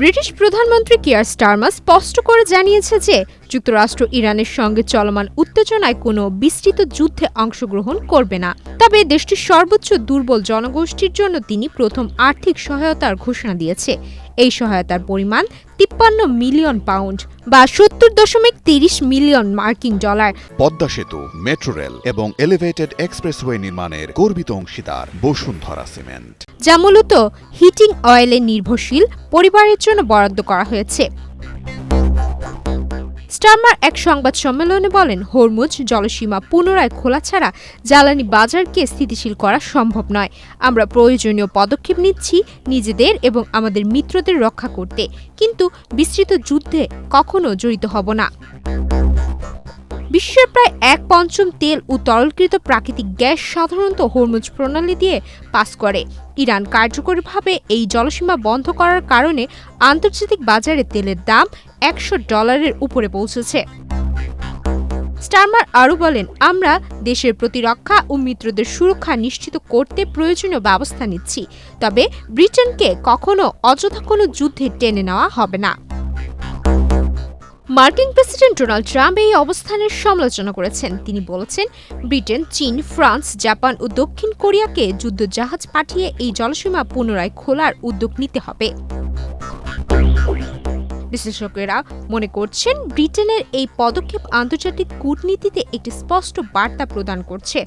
British প্রধানমন্ত্রী Keir Starmer স্পষ্ট করে জানিয়েছে যে যুক্তরাষ্ট্র ইরানের সঙ্গে চলমান উত্তেজনায় কোনো বিস্তৃত যুদ্ধে অংশগ্রহণ করবে না। তবে দেশটির সর্বোচ্চ দুর্বল জনগোষ্ঠীর জন্য তিনি প্রথম আর্থিক সহায়তার ঘোষণা দিয়েছে। এই সহায়তার পরিমাণ ৫৩ মিলিয়ন পাউন্ড বা ৭০.৩০ মিলিয়ন মার্কিন ডলার। পদ্মা সেতু, মেট্রো রেল এবং এলিভেটেড এক্সপ্রেসওয়ে নির্মাণের গর্বিত অংশীদার বসুন্ধরা সিমেন্ট, যা মূলত হিটিং অয়েলে নির্ভরশীল পরিবারের জন্য বরাদ্দ করা হয়েছে। স্টারমার এক সংবাদ সম্মেলনে বলেন, হরমুজ জলসীমা পুনরায় খোলা ছাড়া জ্বালানি বাজারকে স্থিতিশীল করা সম্ভব নয়। আমরা প্রয়োজনীয় পদক্ষেপ নিচ্ছি নিজেদের এবং আমাদের মিত্রদের রক্ষা করতে, কিন্তু বিস্তৃত যুদ্ধে কখনো জড়িত হব না। বিশ্বের প্রায় ১/৫ তেল ও তরলকৃত প্রাকৃতিক গ্যাস সাধারণত হরমুজ প্রণালী দিয়ে পাস করে। ইরান কার্যকরীভাবে এই জলসীমা বন্ধ করার কারণে আন্তর্জাতিক বাজারে তেলের দাম $১০০ উপরে পৌঁছেছে। স্টারমার আরও বলেন, আমরা দেশের প্রতিরক্ষা ও মিত্রদের সুরক্ষা নিশ্চিত করতে প্রয়োজনীয় ব্যবস্থা নিচ্ছি, তবে ব্রিটেনকে কখনো অযথা কোনো যুদ্ধে টেনে নেওয়া হবে না। মার্কিন প্রেসিডেন্ট ডোনাল্ড ট্রাম্প এই অবস্থানের সমালোচনা করেছেন। তিনি বলেছেন, ব্রিটেন, চীন, ফ্রান্স, জাপান ও দক্ষিণ কোরিয়াকে যুদ্ধজাহাজ পাঠিয়ে এই জলসীমা পুনরায় খোলার উদ্যোগ নিতে হবে। বিশ্লেষকেরা মনে করছেন, ব্রিটেনের এই পদক্ষেপ আন্তর্জাতিক কূটনীতিতে একটি স্পষ্ট বার্তা প্রদান করছে।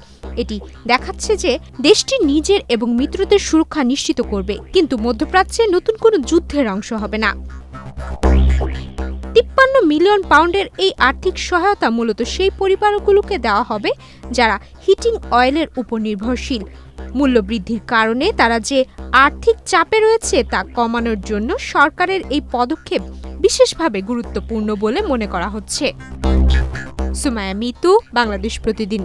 এটি দেখাচ্ছে যে দেশটি নিজের এবং মিত্রদের সুরক্ষা নিশ্চিত করবে, কিন্তু মধ্যপ্রাচ্যে নতুন কোনো যুদ্ধের অংশ হবে না। ৫৩ মিলিয়ন পাউন্ডের এই আর্থিক সহায়তা মূলত সেই পরিবারগুলোকে দেওয়া হবে যারা হিটিং অয়েলের উপর নির্ভরশীল। মূল্যবৃদ্ধির কারণে তারা যে আর্থিক চাপে রয়েছে তা কমানোর জন্য সরকারের এই পদক্ষেপ বিশেষভাবে গুরুত্বপূর্ণ বলে মনে করা হচ্ছে। সুমাইয়া মিতু, বাংলাদেশ প্রতিদিন।